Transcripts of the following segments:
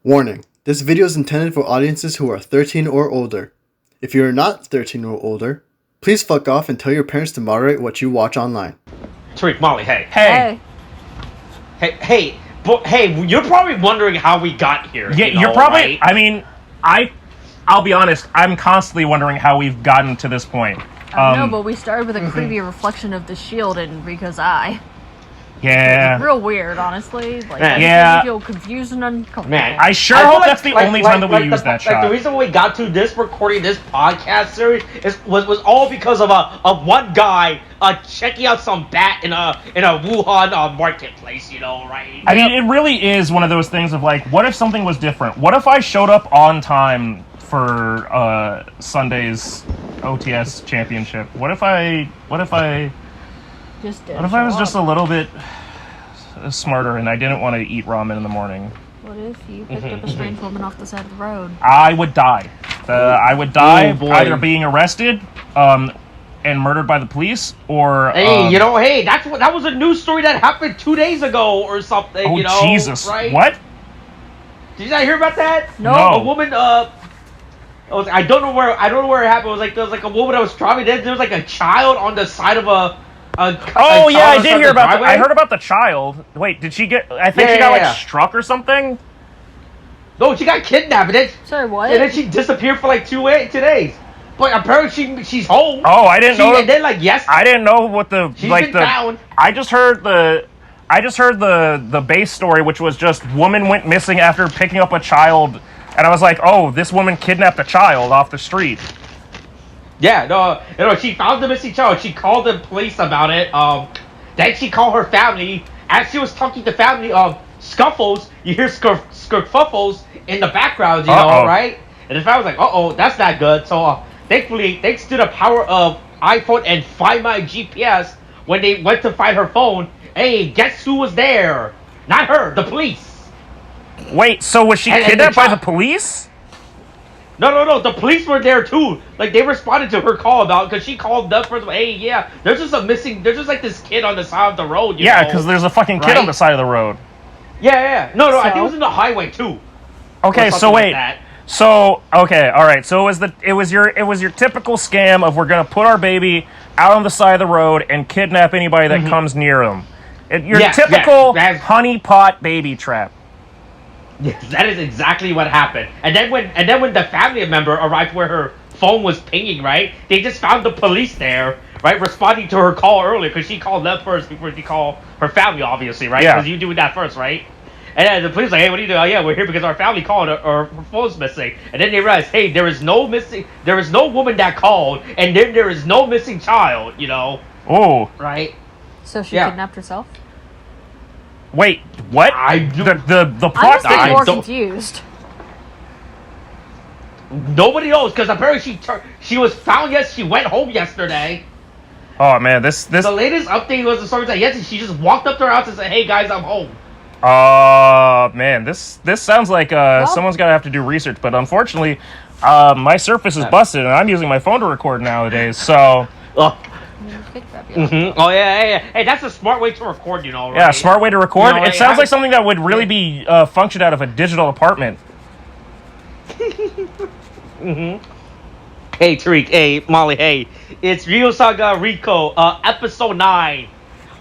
Warning, this video is intended for audiences who are 13 or older. If you are not 13 or older, please fuck off and tell your parents to moderate what you watch online. Tariq, Molly, hey. Hey. Hey, you're probably wondering how we got here. Yeah, you're probably, right? I mean, I'll be honest, I'm constantly wondering how we've gotten to this point. No, but we started with a creepy reflection of the shield in Riko's eye. Yeah. It's real weird, honestly. Like, yeah. I feel confused and uncomfortable. Man, I hope that's the only time that we use that shot. The reason we got to this recording this podcast series was all because of one guy checking out some bat in a Wuhan marketplace, you know, right? I mean, it really is one of those things of like, what if something was different? What if I showed up on time for Sunday's OTS championship? What if I was just a little bit smarter and I didn't want to eat ramen in the morning? What if you picked up a strange woman off the side of the road? I would die. I would die either being arrested and murdered by the police, or... Hey, that was a news story that happened 2 days ago or something, oh, you know? Jesus. Right? What? Did you not hear about that? No. A woman, I don't know where it happened. There was a woman that was driving. There was like a child on the side of a I did hear about that. I heard about the child. Wait, did she get... I think she got, struck or something? No, she got kidnapped. Sorry, what? And then she disappeared for like 2 days. But apparently she's home. Oh, I didn't know. And then, I didn't know what the... She's been found. I just heard the base story, which was just woman went missing after picking up a child. And I was like, oh, this woman kidnapped a child off the street. Yeah, no, she found the missing child. She called the police about it. Then she called her family. As she was talking to family, scuffles, you hear skerfuffles in the background, you know, right? And the family was like, that's not good. So, thankfully, thanks to the power of iPhone and Find My GPS, when they went to find her phone, hey, guess who was there? Not her, the police. Wait, so was she kidnapped by the police? No, the police were there too. Like, they responded to her call because she called them first. Hey, yeah, there's just like this kid on the side of the road, you know? Because there's a fucking kid on the side of the road. Yeah. No, I think it was in the highway too. Okay, so wait. Alright, so it was your typical scam of we're gonna put our baby out on the side of the road and kidnap anybody that comes near them. Your typical honeypot baby trap. Yes, that is exactly what happened. And then when the family member arrived where her phone was pinging, right? They just found the police there, right, responding to her call earlier because she called them first before she called her family, obviously, right? Because you do that first, right? And then the police like, hey, what are you doing? Oh, yeah, we're here because our family called or her phone's missing. And then they realized, hey, there is no woman that called, and then there is no missing child, you know? Oh. Right? So she kidnapped herself? Wait, what? The plot. I'm more confused. Nobody knows because apparently she was found. Yes, she went home yesterday. Oh man, this. The latest update was the story that yes, she just walked up to her house and said, "Hey guys, I'm home." Man, this sounds like someone's gonna have to do research, but unfortunately, my Surface is busted and I'm using my phone to record nowadays. So. Oh yeah. Hey, that's a smart way to record, you know, right? Yeah, smart way to record. It sounds like something that would really be functioned out of a digital apartment. Hey, Tariq. Hey, Molly. Hey, it's Ryosangata Riko, episode 9.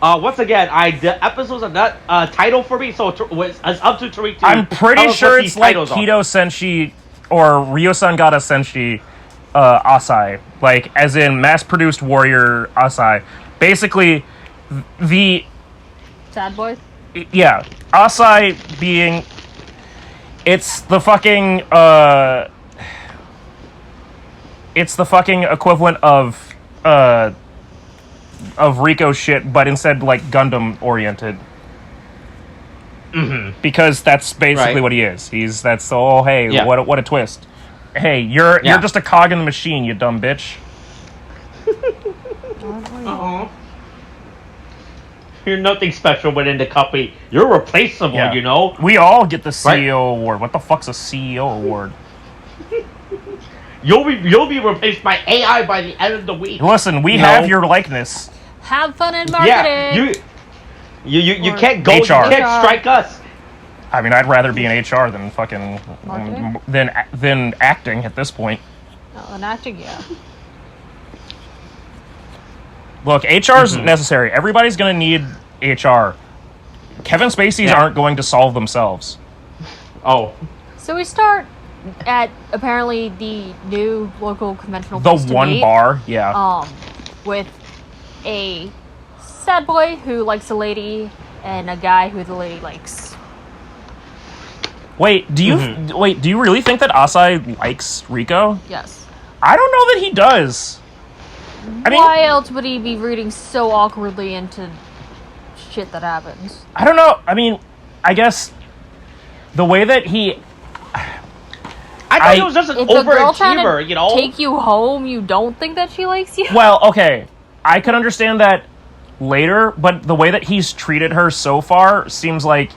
Once again, the episodes are not title for me, so it's up to Tariq. I'm pretty sure it's like Kido Senshi or Ryosangata Senshi. Asai, like as in mass-produced warrior Asai. Basically, the sad boy. Yeah, Asai being it's the fucking equivalent of Riko shit, but instead like Gundam oriented. Because that's basically what he is. What a twist. Hey, you're just a cog in the machine, you dumb bitch. You're nothing special within the company. You're replaceable, you know? We all get the CEO award. What the fuck's a CEO award? You'll be replaced by AI by the end of the week. Listen, we have your likeness. Have fun in marketing. Yeah, you can't go. HR. You can't strike us. I mean, I'd rather be in HR than fucking Marketing? than acting at this point. Oh, and acting, yeah. Look, HR is necessary. Everybody's going to need HR. Kevin Spacey's aren't going to solve themselves. Oh. So we start at apparently the new local conventional The place to one meet, bar, yeah. with a sad boy who likes a lady and a guy who the lady likes. Wait, do you really think that Asai likes Riko? Yes. I don't know that he does. I mean, Why else would he be reading so awkwardly into shit that happens? I don't know. I mean, I guess the way that he... I thought it was just an If a girl trying overachiever, to you know? take you home, you don't think that she likes you? Well, okay. I could understand that later, but the way that he's treated her so far seems like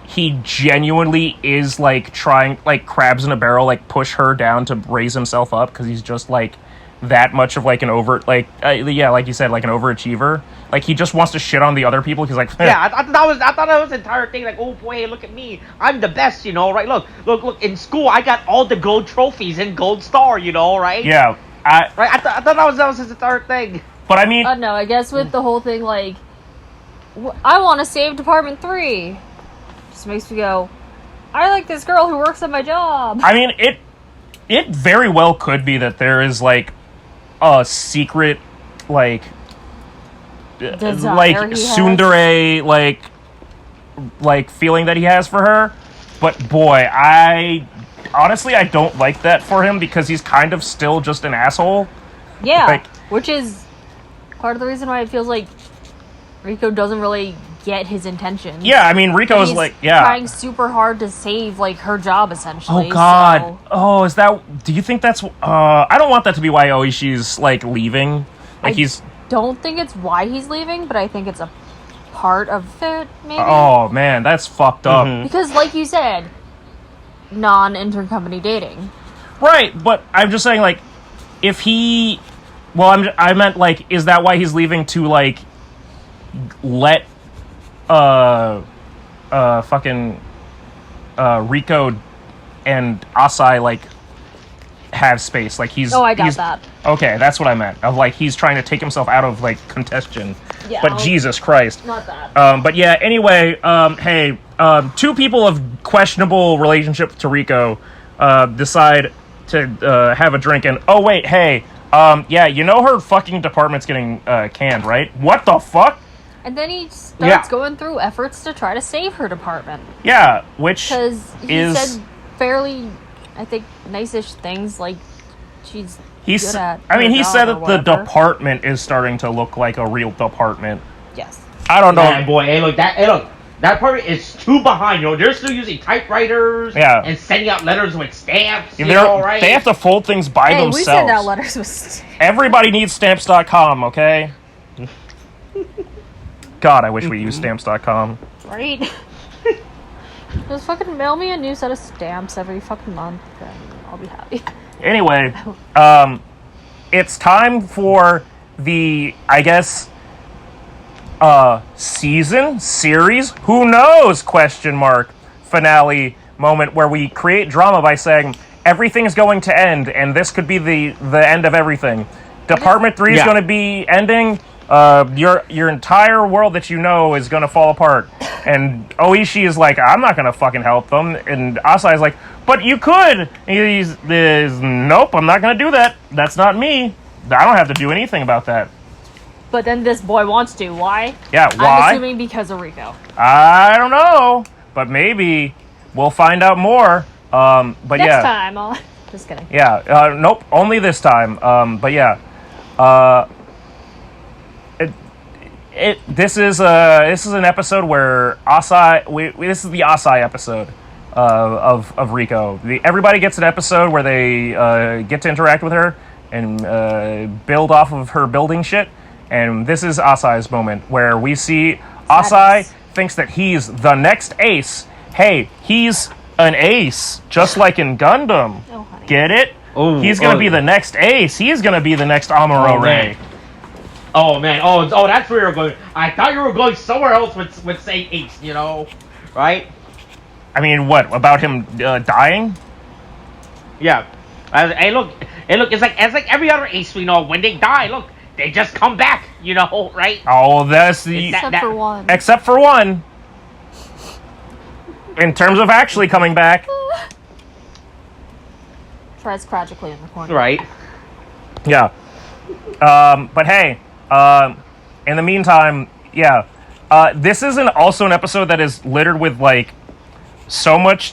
he genuinely is, like, trying, like, crabs in a barrel, like, push her down to raise himself up, because he's just, like, that much of, like, an like you said, like, an overachiever. Like, he just wants to shit on the other people. He's like, Yeah, I thought that was the entire thing. Like, oh boy, look at me, I'm the best, you know, right? Look. In school, I got all the gold trophies and gold star, you know, right? yeah, Right. I thought that was his entire thing. but I mean, No, I guess with the whole thing, like, I want to save Department 3. Just makes me go, I like this girl who works at my job. I mean, it very well could be that there is, like, a secret, like Desire like he has. tsundere like feeling that he has for her, but boy, I don't like that for him, because he's kind of still just an asshole. Yeah, like- which is part of the reason why it feels like Riko doesn't really get his intentions. Yeah, I mean, Riko is He's like, yeah. trying super hard to save, like, her job, essentially. Oh God! so- Oh, is that? Do you think that's? I don't want that to be why Oishi's like leaving. Like he's. Don't think it's why he's leaving, but I think it's a part of it, maybe. Oh man, that's fucked up. Because, like you said, non-intercompany dating. Right, but I'm just saying, like, if he. Well, I meant, like, is that why he's leaving, to, like, let fucking Riko and Asai, like, have space? Like, he's... Oh, I got that. Okay, that's what I meant. Of, like, he's trying to take himself out of, like, contention. Yeah, But Jesus Christ. Not that. But yeah, anyway, hey, two people of questionable relationship to Riko decide to have a drink, and oh wait, hey, yeah, you know her fucking department's getting canned, right? What the fuck? And then he starts going through efforts to try to save her department. Yeah, which Because he is said fairly, I think, nice-ish things, like she's good at I mean, her he job said or that the whatever. department is starting to look like a real department. Yes. I don't know. Man, boy, that part is too behind, you know. They're still using typewriters, and sending out letters with stamps, you know, right? They have to fold things by Hey, themselves. we send out letters with Everybody needs stamps.com, okay? God, I wish we used stamps.com. Right? Just fucking mail me a new set of stamps every fucking month, and I'll be happy. Anyway, it's time for the, I guess, series, who knows, finale moment where we create drama by saying everything's going to end, and this could be the end of everything. Department 3 is going to be ending. Your entire world that you know is going to fall apart. And Oishi is like, I'm not going to fucking help them. And Asai is like, but you could. He's nope, I'm not going to do that. That's not me. I don't have to do anything about that. But then this boy wants to. Why? Yeah, why? I'm assuming because of Riko. I don't know. But maybe we'll find out more. But Next time, I'll... Just kidding. Yeah, nope, only this time. But yeah. This is an episode where Asai. This is the Asai episode of Riko. Everybody gets an episode where they get to interact with her and build off of her building shit. And this is Asai's moment where we see Asai thinks that he's the next ace. Hey, he's an ace, just like in Gundam. Oh, honey. Get it? Oh, he's gonna be the next ace. He's gonna be the next Amuro Ray. Oh man, that's where you're going. I thought you were going somewhere else with saying ace, you know? right? I mean, what about him dying? Yeah. Hey, look, it's like every other ace we know. When they die, look, they just come back, right? Oh, that's the Except for one. except for one. In terms of actually coming back, Tries tragically in the corner. Right. yeah. But hey, in the meantime, yeah. This is also an episode that is littered with like so much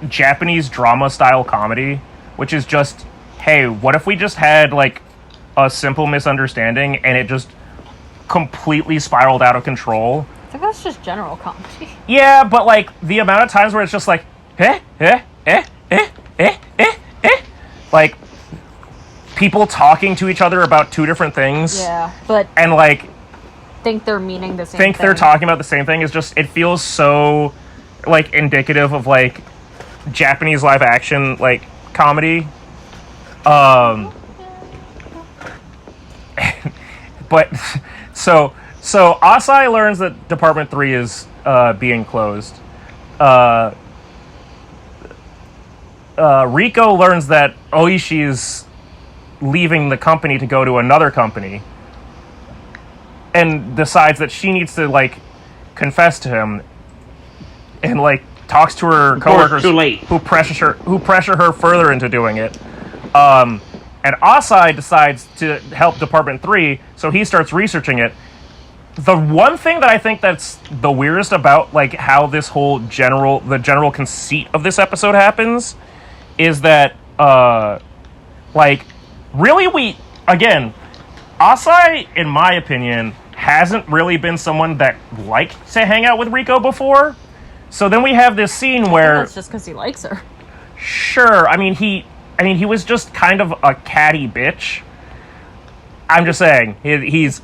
Japanese drama style comedy, which is just, hey, what if we just had like a simple misunderstanding and it just completely spiraled out of control? I think that's just general comedy. Yeah, but like the amount of times where it's just like, like people talking to each other about two different things. Yeah, but And like think they're meaning the same thing. they're talking about the same thing is just, it feels so like indicative of like Japanese live action like comedy. But so Asai learns that Department 3 is being closed. Riko learns that Oishi is leaving the company to go to another company, and decides that she needs to like confess to him, and like talks to her coworkers too late. who pressure her further into doing it. And Asai decides to help Department 3, so he starts researching it. The one thing that I think that's the weirdest about like how this whole general conceit of this episode happens is that like really Asai, in my opinion, hasn't really been someone that liked to hang out with Riko before. So then we have this scene where That's just because he likes her. sure, I mean he was just kind of a catty bitch. I'm just saying, he's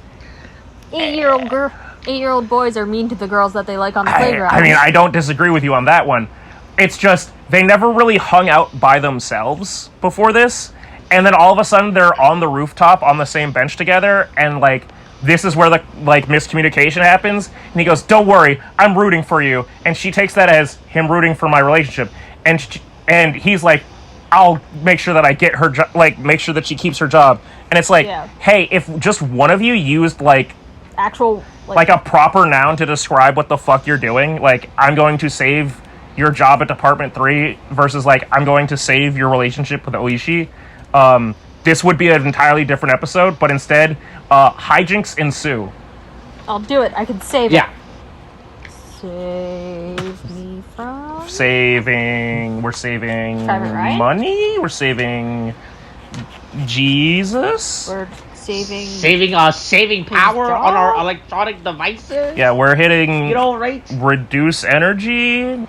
8-year-old boys are mean to the girls that they like on the playground. I mean, I don't disagree with you on that one. It's just, they never really hung out by themselves before this, and then all of a sudden they're on the rooftop on the same bench together, and like, this is where the like miscommunication happens, and he goes, "Don't worry, I'm rooting for you," and she takes that as him rooting for my relationship, and he's like, "I'll make sure that I get her make sure that she keeps her job," and it's like, Yeah. hey, if just one of you used like Actual like a proper noun to describe what the fuck you're doing, like, I'm going to save your job at Department 3 versus like, I'm going to save your relationship with Oishi, this would be an entirely different episode, but instead, hijinks ensue. I'll do it. I can save Yeah. it. Save me from... We're saving Private Ryan? money, we're saving Jesus. We're saving... Saving power on our electronic devices. Yeah, we're hitting Right? reduce energy.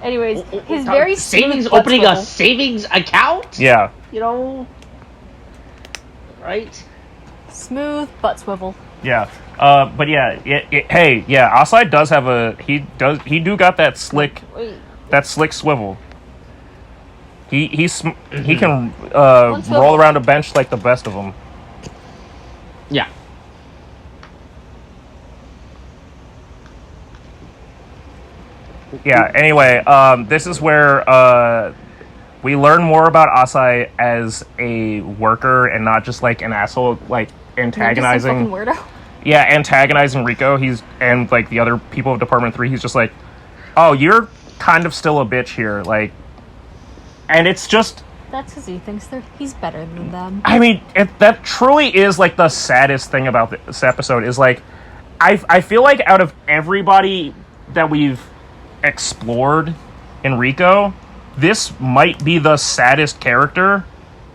Anyways, his very savings, smooth butt opening swivel. a savings account. Yeah. Right? Smooth butt swivel. Yeah. But yeah, hey, yeah, Asai does have he got that slick Wait. swivel. He can roll around a bench like the best of them. Yeah. Yeah, anyway, this is where we learn more about Asai as a worker and not just like an asshole, like antagonizing. Just a fucking weirdo. Yeah, antagonizing Riko. And like the other people of Department 3, he's just like, "Oh, you're kind of still a bitch here." Like, and it's just, That's because he thinks he's better than them. I mean, that truly is like the saddest thing about this episode is like, I feel like out of everybody that we've explored in Riko, this might be the saddest character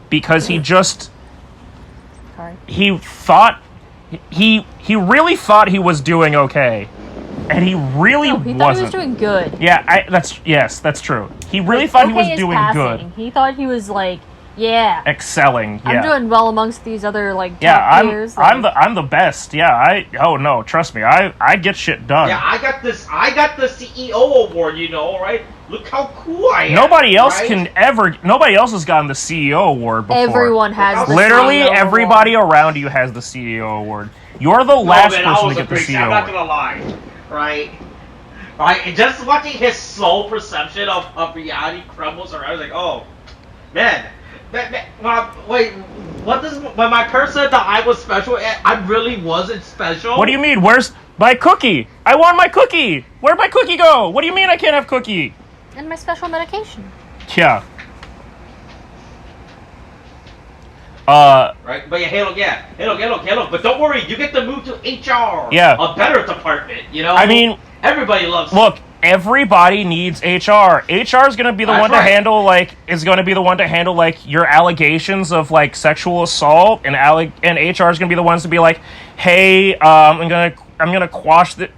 because he just he really thought he was doing okay, and he really No, he wasn't. thought he was doing good. Yeah, that's true. He really thought he was is doing passing. good, He thought he was like, yeah, excelling. Yeah. I'm doing well amongst these other like Yeah, top players. I'm the best. Yeah, no, trust me, I get shit done. Yeah, I got the CEO award, right? Look how cool I am. Nobody else right? Nobody else has gotten the CEO award before. Everyone has the Literally CEO everybody award. around you has the CEO award. You're the last person to get the CEO I'm not award. gonna lie, right? right? And just watching his soul perception of reality crumbles around, I was like, oh, man. Wait, what does when my parents said that I was special? I really wasn't special. What do you mean? Where's my cookie? I want my cookie. Where'd my cookie go? What do you mean I can't have cookie? And my special medication. Yeah. Right, but hey, look. But don't worry, you get to move to HR. Yeah. A better department. You know. I mean, everybody loves. Look. Everybody needs HR. HR is going to be the one to handle your allegations of like sexual assault, and HR is going to be the ones to be like, hey, I'm gonna quash the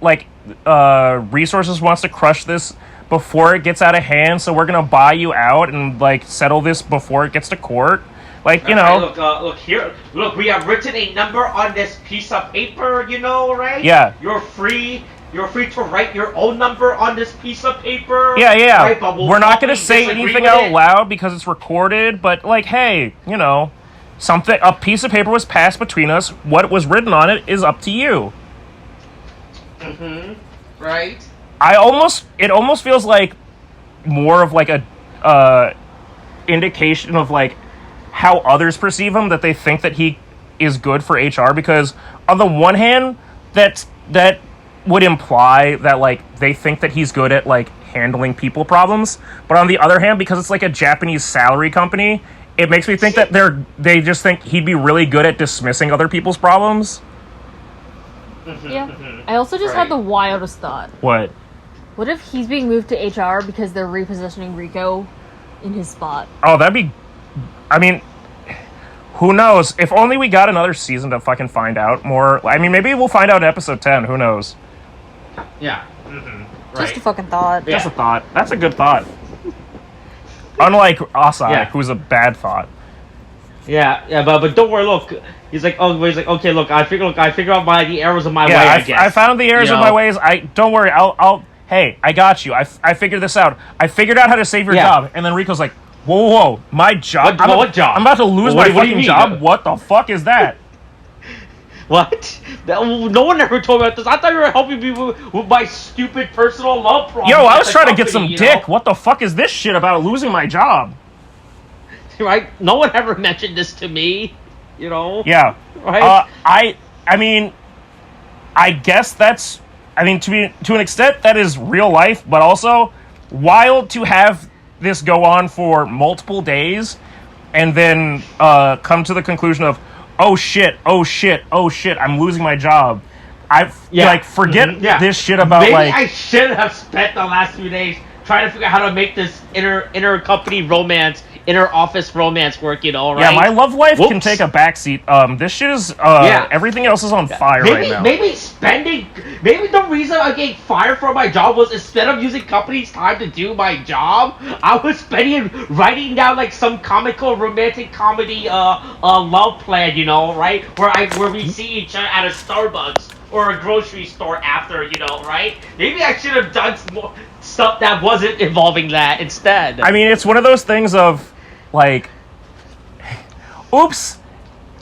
resources wants to crush this before it gets out of hand, so we're gonna buy you out and like settle this before it gets to court. Like, you know. Look here. Look, we have written a number on this piece of paper. You know, right? Yeah. You're free to write your own number on this piece of paper. Yeah. Right, but we're not going to say anything out loud because it's recorded, but like, hey, you know, a piece of paper was passed between us. What was written on it is up to you. Mm-hmm. Right. It almost feels like more of like a indication of like how others perceive him, that they think that he is good for HR, because on the one hand, that would imply that like they think that he's good at like handling people problems, but on the other hand, because it's like a Japanese salary company, it makes me think that they just think he'd be really good at dismissing other people's problems. Yeah. I also just had the wildest thought. What if he's being moved to HR because they're repositioning Riko in his spot? Oh, I mean, who knows? If only we got another season to fucking find out more. I mean, maybe we'll find out in episode 10. Who knows? Yeah. Just a fucking thought. Just a thought. That's a good thought. Unlike Asai, who's a bad thought. Yeah, but don't worry. Look, he's like, okay, look, I figure out the errors of my way. I guess I found the errors of my ways. Don't worry. Hey, I got you. I figured this out. I figured out how to save your job. And then Rico's like, whoa, my job. What job? I'm about to lose my fucking job. What the fuck is that? What? No one ever told me about this. I thought you were helping me with my stupid personal love problem. Yo, I was trying to get some dick. What the fuck is this shit about losing my job? Right? No one ever mentioned this to me. You know? Yeah. Right? I mean, I guess that's... I mean, to an extent, that is real life, but also wild to have this go on for multiple days and then come to the conclusion of, oh shit, I'm losing my job. Forget this shit about Maybe I should have spent the last few days trying to figure out how to make this inter-company romance, inter-office romance work, you know, right? Yeah, my love life can take a backseat. This shit is, everything else is on fire right now. Maybe the reason I'm getting fired from my job was instead of using company's time to do my job, I was spending writing down like some comical romantic comedy love plan, you know, right? Where we see each other at a Starbucks or a grocery store after, you know, right? Maybe I should have done more stuff that wasn't involving that instead. I mean, it's one of those things of, like, oops,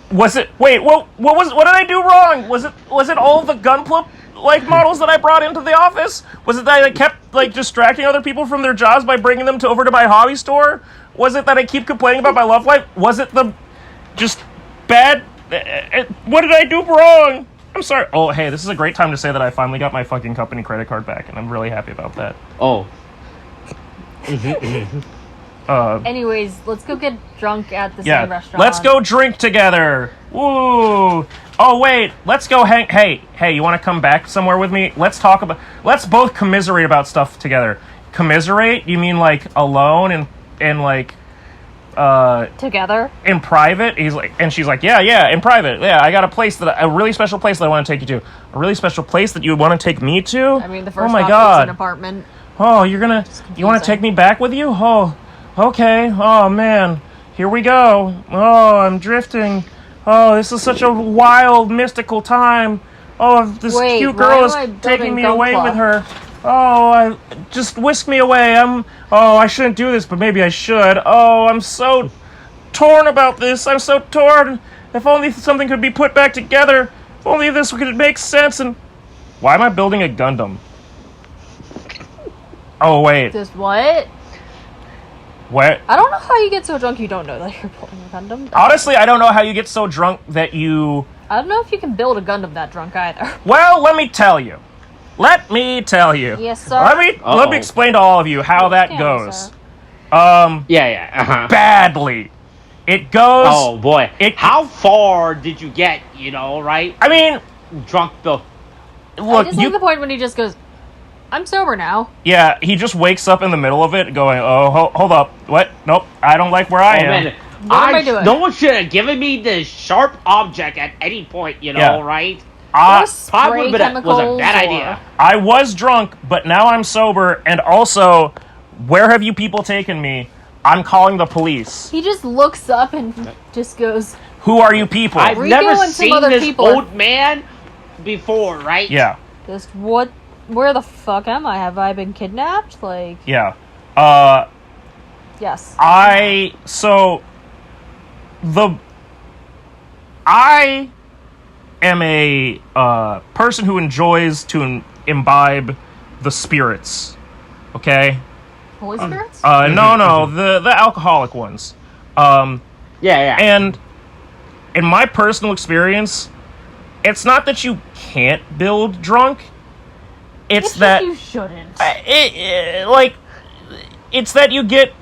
what did I do wrong? Was it all the Gunpla, like, models that I brought into the office? Was it that I kept, like, distracting other people from their jobs by bringing them over to my hobby store? Was it that I keep complaining about my love life? Was it the, just, bad, what did I do wrong? I'm sorry. Oh, hey, this is a great time to say that I finally got my fucking company credit card back, and I'm really happy about that. Oh. Anyways, let's go get drunk at the same restaurant. Let's go drink together. Woo! Oh wait, let's go hang. Hey, you want to come back somewhere with me? Let's both commiserate about stuff together. Commiserate? You mean like alone and like together in private? She's like, yeah, in private. Yeah, I got a really special place that I want to take you to. A really special place that you want to take me to? I mean, the first stop is an apartment. Oh, you want to take me back with you? Oh, okay. Oh man, here we go. Oh, I'm drifting. Oh, this is such a wild, mystical time. Oh, this cute girl is taking me away with her. Oh, just whisk me away. I shouldn't do this, but maybe I should. Oh, I'm so torn about this. I'm so torn. If only something could be put back together. If only this could make sense. And why am I building a Gundam? Oh, wait. Just what? What? I don't know how you get so drunk you don't know that you're building a Gundam. Honestly, I don't know how you get so drunk that you... I don't know if you can build a Gundam that drunk either. Well, let me tell you. Let me tell you. Yes, sir. Let me explain to all of you how that goes. Badly. It goes... Oh, boy. How far did you get, right? I mean... Drunk, though. Look, I just like the point when he just goes, I'm sober now. Yeah, he just wakes up in the middle of it going, oh, hold up. What? Nope, I don't like where I am. Man. What am I doing? No one should have given me the sharp object at any point, right? Probably was a bad idea. I was drunk, but now I'm sober, and also, where have you people taken me? I'm calling the police. He just looks up and just goes, who are you people? I've Riko never and seen other this people old man before, right? Yeah. Just what? Where the fuck am I? Have I been kidnapped? Like... Yeah. Yes. I am a person who enjoys to imbibe the spirits. Okay? Holy spirits? No, the alcoholic ones. Yeah. And in my personal experience, it's not that you can't build drunk. It's that you shouldn't. It's that you get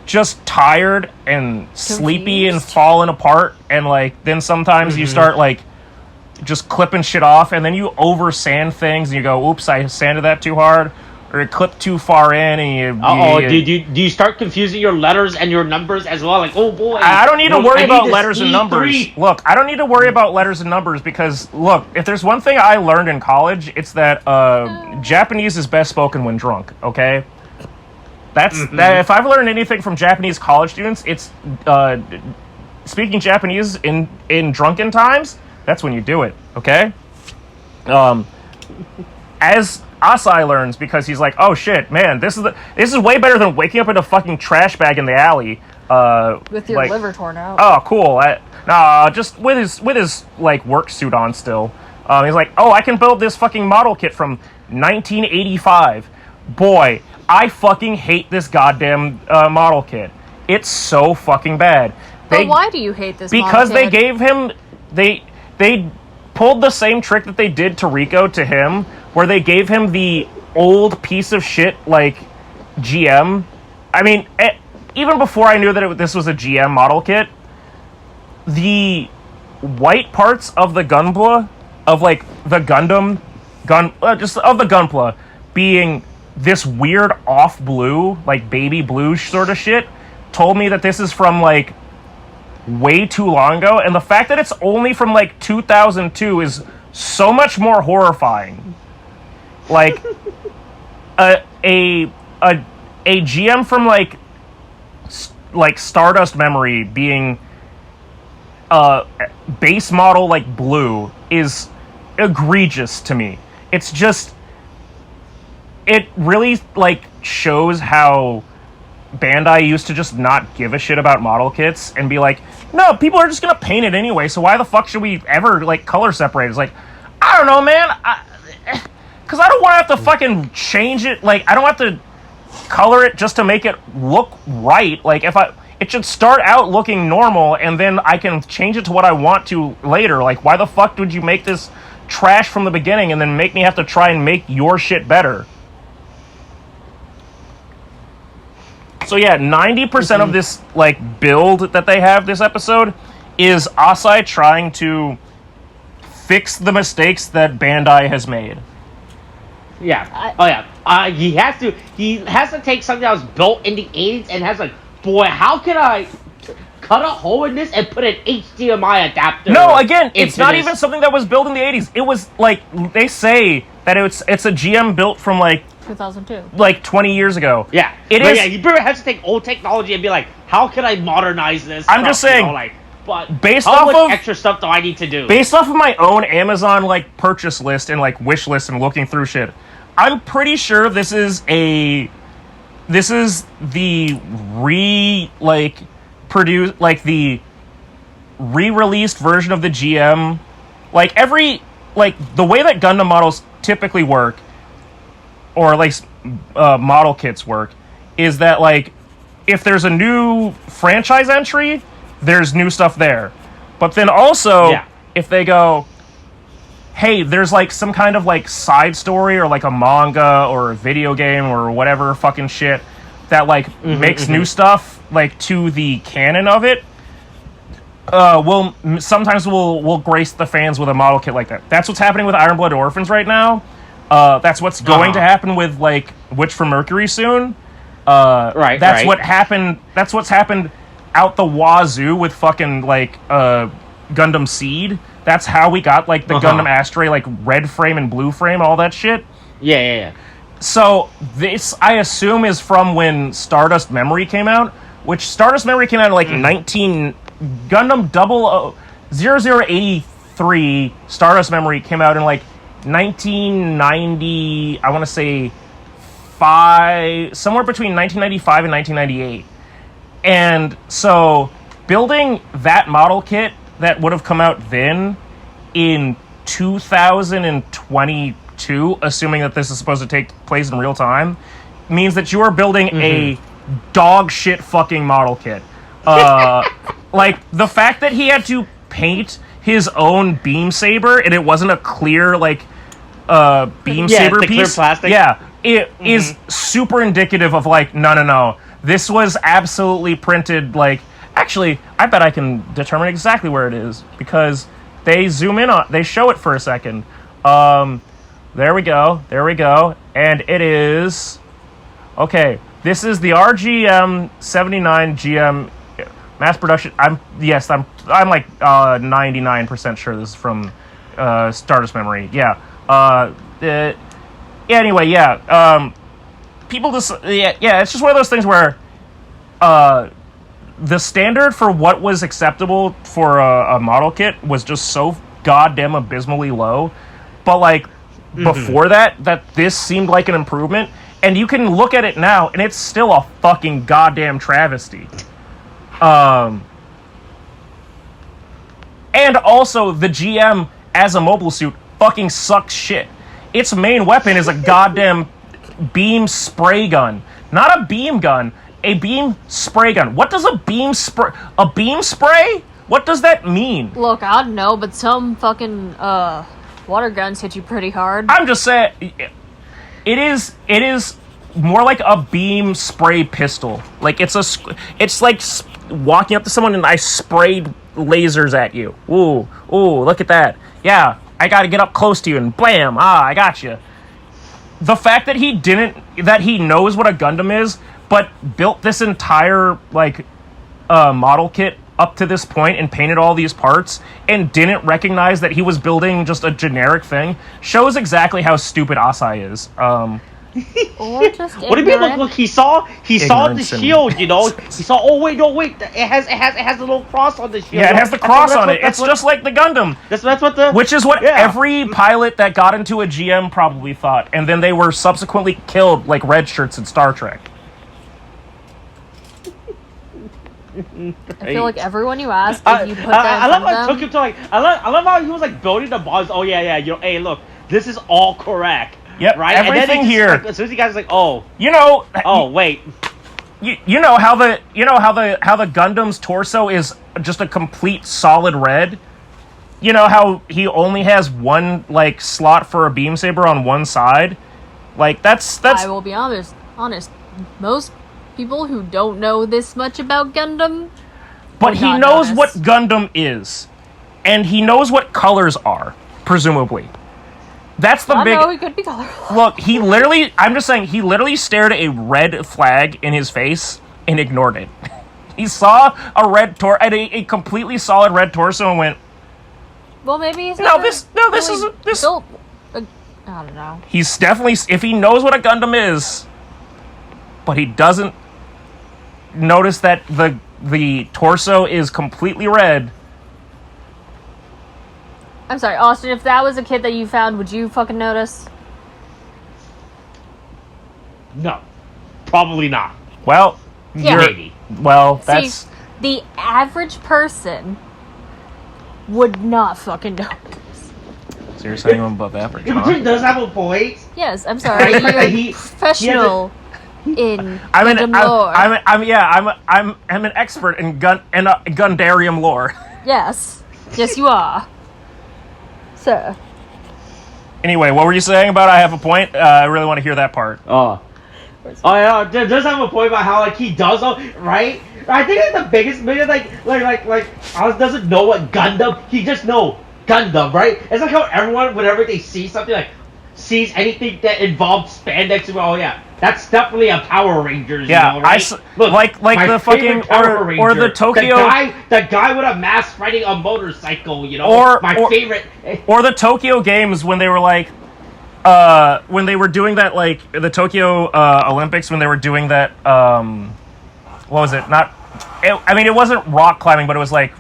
just tired and sleepy and falling apart, and then sometimes you start just clipping shit off, and then you over sand things and you go, oops, I sanded that too hard, or it clipped too far in, and do you start confusing your letters and your numbers as well? Like, oh boy, I don't need to worry about letters and numbers. Look, I don't need to worry about letters and numbers because, look, if there's one thing I learned in college, it's that Japanese is best spoken when drunk, okay? That's that. If I've learned anything from Japanese college students, it's speaking Japanese in drunken times. That's when you do it, okay? As Asai learns, because he's like, oh shit, man, this is way better than waking up in a fucking trash bag in the alley. With your liver torn out. Oh, cool. Just with his work suit on still. He's like, oh, I can build this fucking model kit from 1985. Boy, I fucking hate this goddamn model kit. It's so fucking bad. But why do you hate this because model kit? They gave him... They pulled the same trick that they did to Riko to him, where they gave him the old piece of shit, GM. I mean, even before I knew that this was a GM model kit, the white parts of the Gunpla, of, the Gundam, just of the Gunpla, being this weird off blue, baby blue sort of shit, told me that this is from, way too long ago, and the fact that it's only from 2002 is so much more horrifying. A GM from Stardust Memory being base model blue is egregious to me. It's just, it really shows how Bandai used to just not give a shit about model kits and be like, no, people are just gonna paint it anyway, so why the fuck should we ever color separate? It's I don't know, man, because I don't want to have to fucking change it. I don't have to color it just to make it look right. It should start out looking normal, and then I can change it to what I want to later. Why the fuck would you make this trash from the beginning and then make me have to try and make your shit better? So yeah, 90% of this build that they have this episode is Asai trying to fix the mistakes that Bandai has made. Yeah. He has to take something that was built in the 80s and has boy, how can I cut a hole in this and put an HDMI adapter? No, again, it's not even something that was built in the 80s. It was they say that it's a GM built from 2002. 20 years ago. Yeah. It is. Yeah, you pretty much have to take old technology and be how can I modernize this? I'm just saying, but based how off much of extra stuff do I need to do? Based off of my own Amazon purchase list and wish list and looking through shit, I'm pretty sure this is the the re-released version of the GM. The way that Gundam models typically work or at least model kits work, is that like if there's a new franchise entry, there's new stuff there. But then also, if they go, hey, there's like some kind of like side story or like a manga or a video game or whatever fucking shit that like makes new stuff like to the canon of it, sometimes we'll grace the fans with a model kit like that. That's what's happening with Iron Blood Orphans right now. That's what's going to happen with like Witch from Mercury soon. That's what happened. That's what's happened out the wazoo with fucking like Gundam Seed. That's how we got like the Gundam Astray, like red frame and blue frame, all that shit. Yeah. So this, I assume, is from when Stardust Memory came out, which Stardust Memory came out in like Gundam 0083. Stardust Memory came out in like 1990. I want to say somewhere between 1995 and 1998. And so building that model kit that would have come out then in 2022, assuming that this is supposed to take place in real time, means that you are building a dog shit fucking model kit. Like, the fact that he had to paint his own beam saber and it wasn't a clear, like, beam saber piece. Clear plastic. Yeah, it is super indicative of, like, no. This was absolutely printed, like... Actually, I bet I can determine exactly where it is, because they zoom in on... They show it for a second. There we go. And it is... Okay, this is the RGM 79 GM mass production. I'm like 99% sure this is from Stardust Memory. Yeah. Anyway, yeah. People just... Yeah, it's just one of those things where... the standard for what was acceptable for a model kit was just so goddamn abysmally low. But, like, before that this seemed like an improvement. And you can look at it now, and it's still a fucking goddamn travesty. And also, the GM, as a mobile suit, fucking sucks shit. Its main weapon is a goddamn beam spray gun. Not a beam gun. A beam spray gun. What does a beam spray... A beam spray? What does that mean? Look, I don't know, but some fucking, water guns hit you pretty hard. I'm just saying... It is more like a beam spray pistol. Like, it's like walking up to someone and I sprayed lasers at you. Ooh, look at that. Yeah, I gotta get up close to you and blam, I got you. The fact that he knows what a Gundam is, but built this entire, like, model kit up to this point and painted all these parts and didn't recognize that he was building just a generic thing shows exactly how stupid Asai is. Or just what do you mean? Look, he saw the shield, you know? He saw, oh wait, it has a little cross on the shield. Yeah, it has the cross on it. It's just like the Gundam. That's what the... Which is what every pilot that got into a GM probably thought, and then they were subsequently killed like red shirts in Star Trek. I feel like everyone you ask, if you put I love how it took him to like. I love how he was like building the buzz. Oh yeah. You know, hey, look, this is all correct. Yep, right. Everything and then here. Like, as soon as you guys like, oh, you know. Oh wait. You know how the Gundam's torso is just a complete solid red. You know how he only has one like slot for a beam saber on one side. Like that's. I will be honest. Most people who don't know this much about Gundam, but he knows what Gundam is, and he knows what colors are, presumably. That's the big... No, he could be colorful. Look, I'm just saying, he literally stared at a red flag in his face and ignored it. He saw a completely solid red torso and went... Well, maybe he's this built, I don't know. He's definitely... If he knows what a Gundam is, but he doesn't notice that the torso is completely red... I'm sorry, Austin, if that was a kid that you found, would you fucking notice? No. Probably not. Well, maybe. Well, that's... See, the average person would not fucking notice. So you're saying I'm above average, huh? He does have a point. Yes, I'm sorry. You're professional in Gundam lore. I'm an expert in Gundarium lore. Yes. Yes, you are. Sir. Anyway, what were you saying about I have a point? I really want to hear that part. Oh yeah, does have a point about how like he does right? I think it's the biggest million like Oz doesn't know what Gundam. He just know Gundam, right? It's like how everyone whenever they see something like sees anything that involves spandex, oh yeah, that's definitely a Power Rangers. Yeah, you know, right? Look, like the fucking or the Tokyo the guy with a mask riding a motorcycle. You know, favorite. Or the Tokyo Games when they were like. When they were doing that, like the Tokyo Olympics, when they were doing that, what was it? It wasn't rock climbing, but it was like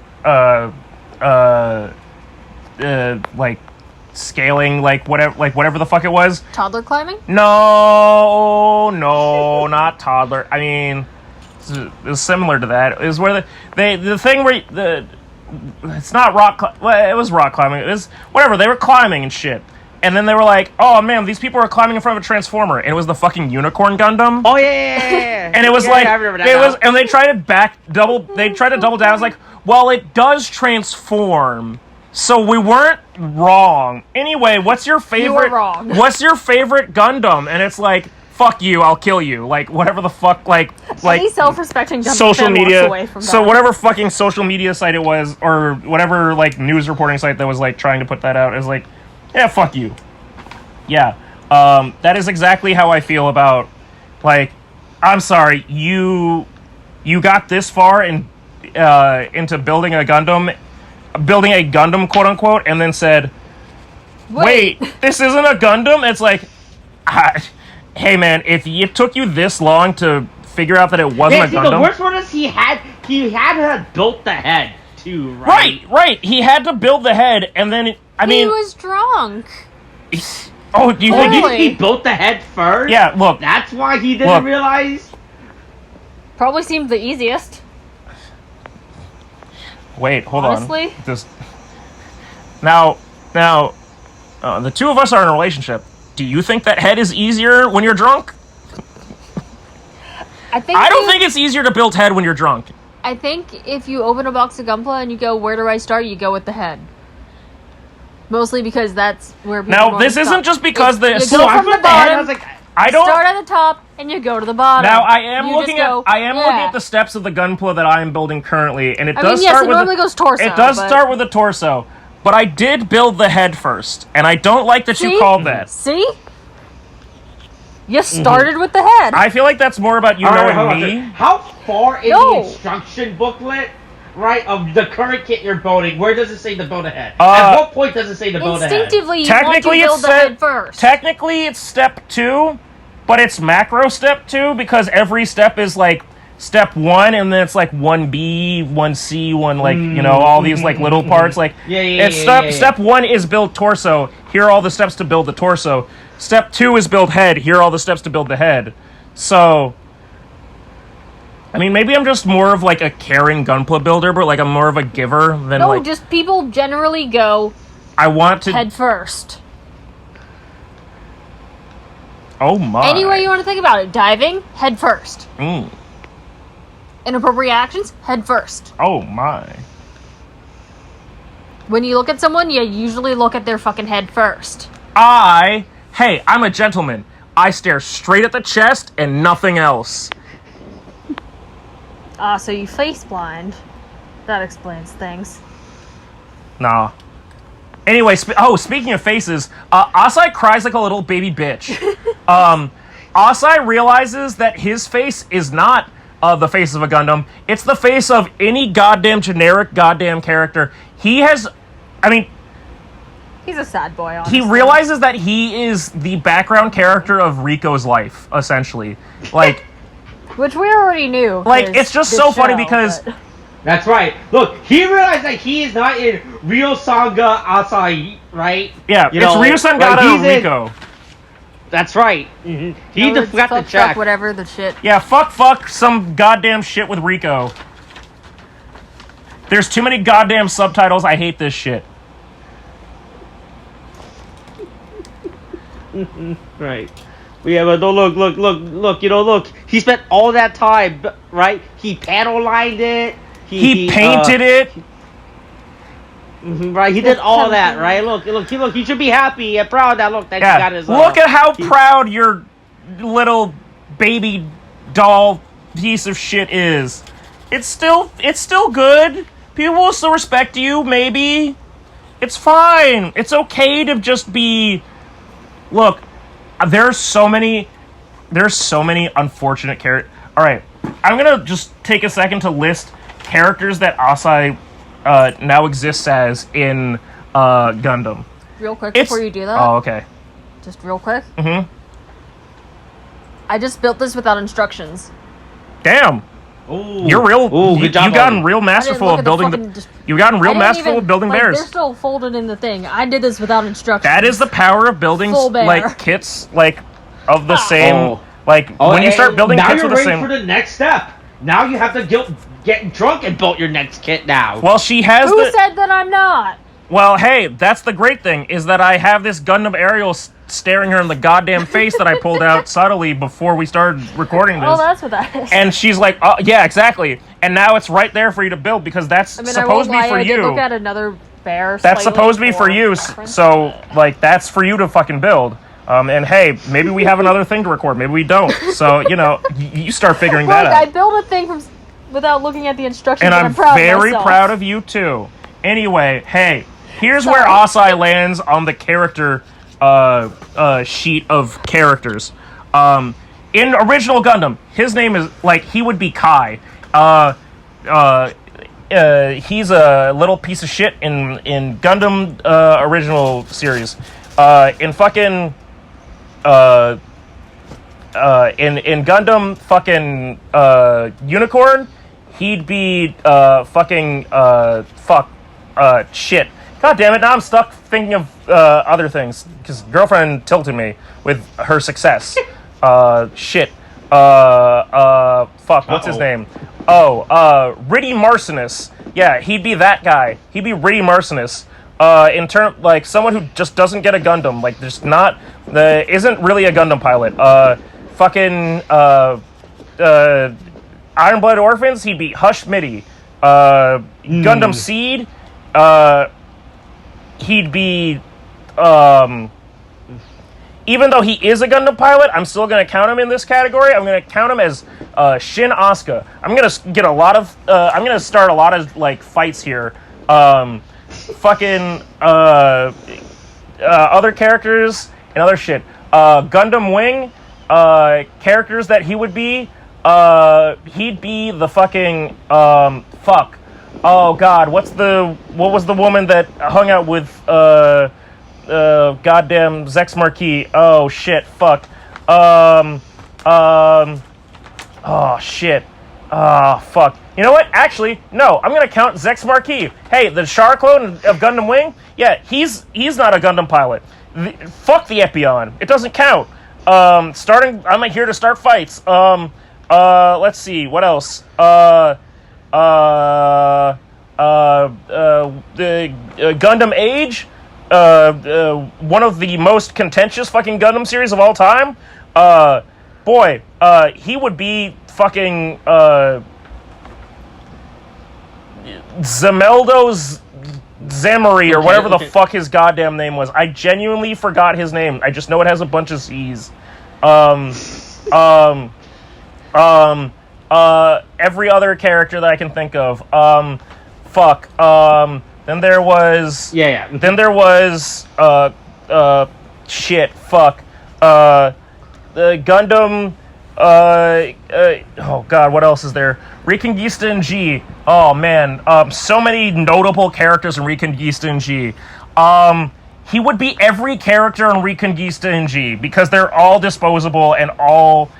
scaling, like whatever the fuck it was. Toddler climbing? No, not toddler. I mean, it was similar to that. It was where the thing where it's not rock. Well, it was rock climbing. It was whatever. They were climbing and shit. And then they were like, "Oh man, these people are climbing in front of a transformer." And it was the fucking Unicorn Gundam. Oh yeah. And it was and they tried to double down. I was like, "Well, it does transform, so we weren't wrong." Anyway, what's your favorite? You were wrong. What's your favorite Gundam? And it's like, "Fuck you, I'll kill you." Like whatever the fuck, like any self-respecting Gundam social media. walks away from that. So whatever fucking social media site it was, or whatever like news reporting site that was like trying to put that out, is like. Yeah, fuck you. Yeah, that is exactly how I feel about, like, I'm sorry, you got this far into building a Gundam, quote unquote, and then said, wait, this isn't a Gundam? It's like, hey man, if it took you this long to figure out that it wasn't a Gundam. The worst one is he had built the head too, right? Right. He had to build the head, and then. He was drunk. Oh, do you think he built the head first? Yeah, look. That's why he didn't realize? Probably seemed the easiest. Wait, hold Honestly? on. Now, the two of us are in a relationship. Do you think that head is easier when you're drunk? I don't think it's easier to build head when you're drunk. I think if you open a box of Gunpla and you go, where do I start? You go with the head. Mostly because that's where people now, this isn't just because you go from the bottom, I don't start at the top, and you go to the bottom. Now, I am looking at the steps of the Gunpla that I am building currently, and it normally goes torso. It does start with the torso, but I did build the head first, and I don't like that you called that. See? You started with the head. I feel like that's more about you knowing me. How far in the instruction booklet, right, of the current kit you're building, where does it say to build a head? At what point does it say to build a head? Instinctively, you want to build the head first. Technically, it's step 2, but it's macro step 2 because every step is like step 1, and then it's like 1B, 1C, all these like little parts. Like step 1 is build torso. Here are all the steps to build the torso. Step 2 is build head. Here are all the steps to build the head. So. I mean, maybe I'm just more of, like, a caring Gunpla builder, but, like, I'm more of a giver than, just people generally go... I want to... head first. Oh, my. Any way you want to think about it. Diving, head first. Inappropriate actions, head first. Oh, my. When you look at someone, you usually look at their fucking head first. I'm a gentleman. I stare straight at the chest and nothing else. So you face blind. That explains things. Nah. Anyway, speaking of faces, Asai cries like a little baby bitch. Asai realizes that his face is not the face of a Gundam. It's the face of any goddamn generic goddamn character. He's a sad boy, honestly. He realizes that he is the background character of Riko's life, essentially. Like... Which we already knew. Like, it's just so funny because... That's right. Look, he realized that he is not in Ryosangata Asai, right? Yeah, it's Ryosangata Riko. That's right. Mm-hmm. He forgot to check. Whatever the shit. Yeah, fuck some goddamn shit with Riko. There's too many goddamn subtitles. I hate this shit. Right. Yeah, but no, look. Look. He spent all that time, right? He panel lined it. He painted it. Right. He did all that, right? Look. He should be happy and proud that he got his. Look at how proud your little baby doll piece of shit is. It's still good. People will still respect you. Maybe it's fine. It's okay to just be. Look. There's so many unfortunate characters. All right, I'm gonna just take a second to list characters that Asai now exists as in Gundam. Real quick before you do that. Oh, okay. Just real quick. Mm-hmm. I just built this without instructions. Damn. Ooh. You're real. Ooh, good job. You've gotten real masterful of building You've gotten real masterful of building bears. They're still folded in the thing. I did this without instructions. That is the power of building like kits like of the same when you start building kits with the same. Now you're ready for the next step. Now you have to get drunk and build your next kit now. Well, she has. Who said that I'm not? Well, hey, that's the great thing, is that I have this Gundam Ariel staring her in the goddamn face that I pulled out subtly before we started recording this. Oh, that's what that is. And she's like, oh, yeah, exactly. And now it's right there for you to build, because that's supposed to be for you. I did look at another bear. That's supposed to be for you, so, like, that's for you to fucking build. And hey, maybe we have another thing to record, maybe we don't. So, you start figuring that out. I built a thing without looking at the instructions, and I'm very of proud of you, too. Anyway, hey, here's where Asai lands on the character sheet of characters. In original Gundam, his name is, he would be Kai. He's a little piece of shit in Gundam original series. In fucking... in Gundam fucking Unicorn, he'd be shit. God damn it, now I'm stuck thinking of other things, because girlfriend tilted me with her success. Shit. What's his name? Riddy Marcinus. Yeah, he'd be that guy. He'd be Riddy Marcinus. Someone who just doesn't get a Gundam, isn't really a Gundam pilot. Iron Blood Orphans, he'd be Hush Mitty. Gundam Seed, he'd be, even though he is a Gundam pilot, I'm still going to count him in this category. I'm going to count him as Shin Asuka. I'm going to get I'm going to start a lot of, fights here. Other characters and other shit. Gundam Wing, characters that he would be, he'd be the fucking, oh god, what was the woman that hung out with, goddamn Zechs Marquise? Oh shit, fuck. Oh shit. Oh fuck. You know what? Actually, no. I'm gonna count Zechs Marquise. Hey, the Char clone of Gundam Wing. Yeah, he's not a Gundam pilot. Fuck the Epion. It doesn't count. I'm here to start fights. Let's see. What else? The Gundam Age. One of the most contentious fucking Gundam series of all time. He would be fucking Zemeldo's Zamari, or whatever the fuck his goddamn name was. I genuinely forgot his name. I just know it has a bunch of C's. Every other character that I can think of. Then there was... Yeah. Then there was... shit, fuck. The Gundam... oh god, what else is there? Reconquista and G. Oh man, so many notable characters in Reconquista and G. He would be every character in Reconquista and G, because they're all disposable and all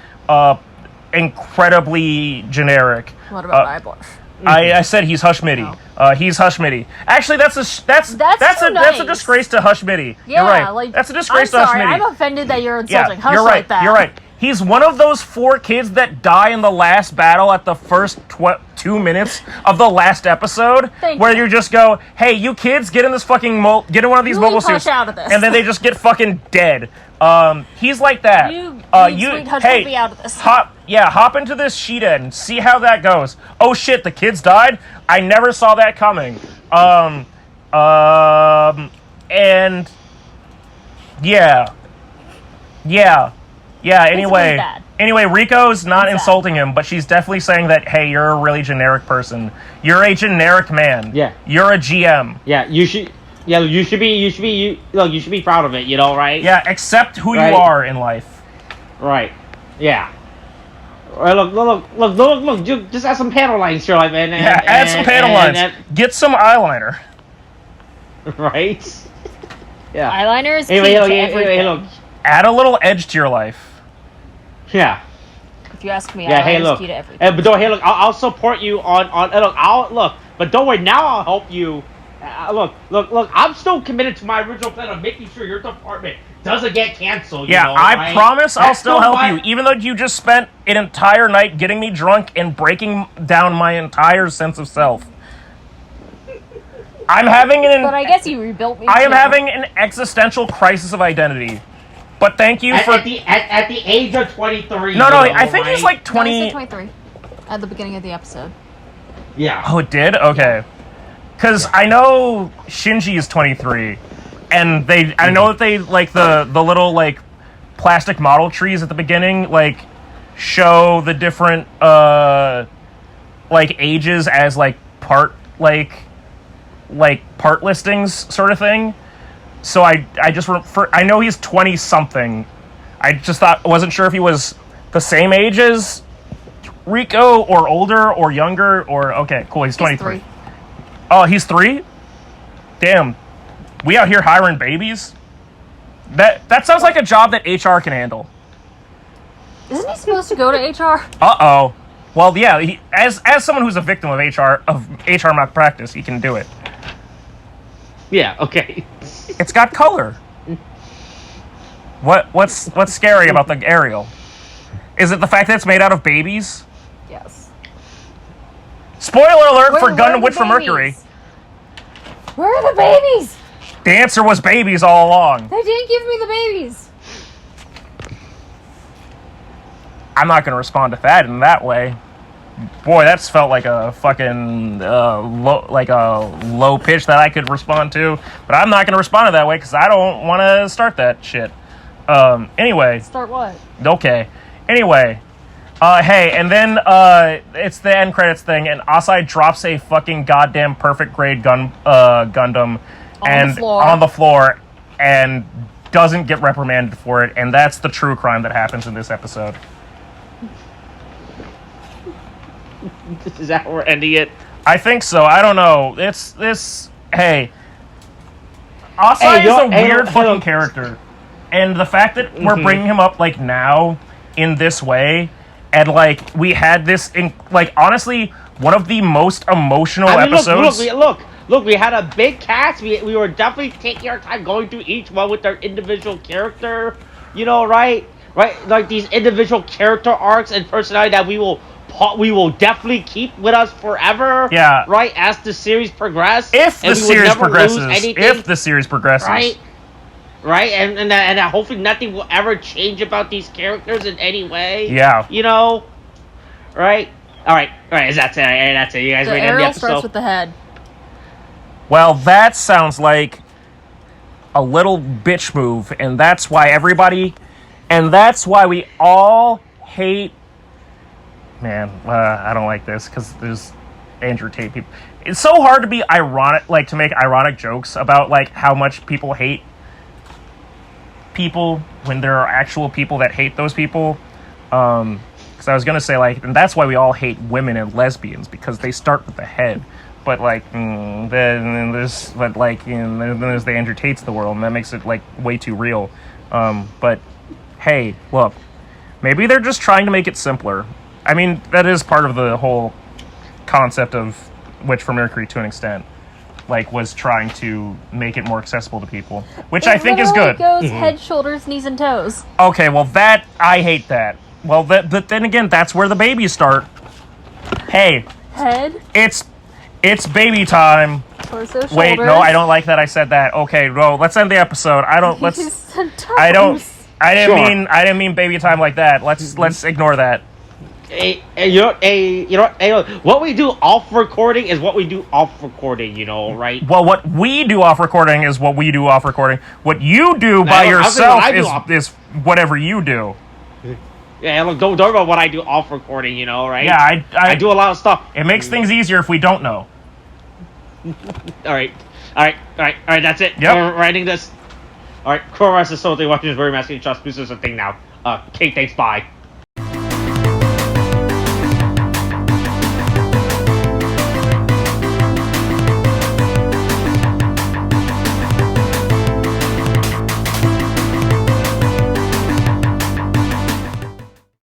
incredibly generic. What about Eyeblush? I said he's Hush Mitty. He's Hush Mitty. Actually, that's a disgrace to Hush Mitty. Yeah, you're right. That's a disgrace to Hush Mitty. I'm offended that you're insulting Hush you're right. like that. You're right. He's one of those 4 kids that die in the last battle at the first 2 minutes of the last episode, you just go, "Hey, you kids, get in this fucking get in one of these mobile suits," out of this. And then they just get fucking dead. He's like that. You sweetheart, hey, help me out of this. hop into this sheet and see how that goes. Oh shit, the kids died? I never saw that coming. And yeah. Anyway, Rico's not insulting him, but she's definitely saying that, hey, you're a really generic person. You're a generic man. Yeah. You're a GM. Yeah, you should be proud of it, you know, right? Yeah, accept who right. you are in life. Right. Yeah. Look, just add some panel lines here, like, man. Add some panel lines. Get some eyeliner. Right? Yeah. Eyeliner is key to everything. look. Add a little edge to your life. Yeah. If you ask me, yeah, eyeliner is key to everything. But don't, hey, look, I'll support you but don't worry, now I'll help you. Look, I'm still committed to my original plan of making sure your department doesn't get canceled. Yeah, you know, I right? promise I'll still help you, even though you just spent an entire night getting me drunk and breaking down my entire sense of self. But I guess you rebuilt me. I am having an existential crisis of identity. But thank you at the age of 23. No, I think he's like 20. No, he said 23 at the beginning of the episode. Yeah. Oh, it did? Okay. Because I know Shinji is 23, and I know that they, like, the little, like, plastic model trees at the beginning, like, show the different, like, ages as, like, part listings sort of thing. So I know he's 20-something. I wasn't sure if he was the same age as Riko, or older, or younger, or... Okay, cool, he's 23. Oh, he's 3? Damn. We out here hiring babies? That sounds like a job that HR can handle. Isn't he supposed to go to HR? Uh-oh. Well, yeah, as someone who's a victim of HR malpractice, he can do it. Yeah, okay. It's got color. What's scary about the aerial? Is it the fact that it's made out of babies? Yes. Spoiler alert for Gundam Witch from Mercury. Where are the babies? The answer was babies all along. They didn't give me the babies. I'm not going to respond to that in that way. Boy, that's felt like a fucking low pitch that I could respond to. But I'm not going to respond to that way because I don't want to start that shit. Anyway. Start what? Okay. Anyway. Hey, and then it's the end credits thing, and Asai drops a fucking goddamn perfect grade Gundam on the floor and doesn't get reprimanded for it, and that's the true crime that happens in this episode. Is that how we're ending it? I think so. I don't know. It's this. Hey, Asai is a weird fucking character, and the fact that we're bringing him up like now in this way, and like we had this in like honestly one of the most emotional episodes. Look, we had a big cast. We were definitely taking our time going through each one with their individual character. You know, right? Like these individual character arcs and personality that we will definitely keep with us forever. Yeah. Right, as the series progresses. If the series progresses. Right, and hopefully nothing will ever change about these characters in any way. Yeah. You know? Right? Alright, that's it. You guys ready to end the aerial episode? starts with the head. Well, that sounds like a little bitch move, and that's why we all hate... Man, I don't like this, because there's Andrew Tate people. It's so hard to be ironic, like, to make ironic jokes about, like, how much people hate people when there are actual people that hate those people. Because I was going to say, like, and that's why we all hate women and lesbians, because they start with the head. But, like, then there's the Andrew Tates of the world, and that makes it, like, way too real. But, hey, look, maybe they're just trying to make it simpler. I mean, that is part of the whole concept of Witch from Mercury to an extent. Like, was trying to make it more accessible to people. Which I think is good. It goes head, shoulders, knees, and toes. Okay, well, I hate that. Well, but then again, that's where the babies start. Hey. Head. It's baby time. Torso, wait, shoulders. no, I don't like that I said that. Okay, no, let's end the episode. I didn't mean baby time like that. Let's ignore that. What we do off recording is what we do off recording, right? Well, what we do off recording is what we do off recording. What you do by yourself is whatever you do. Yeah, look, don't worry about what I do off recording, right? Yeah, I do a lot of stuff. It makes things easier if we don't know. All right, that's it. Yep. We're writing this. All right, Coronavirus is so thing watching is very masculine. Trust. This is a thing now. Okay, thanks. Bye.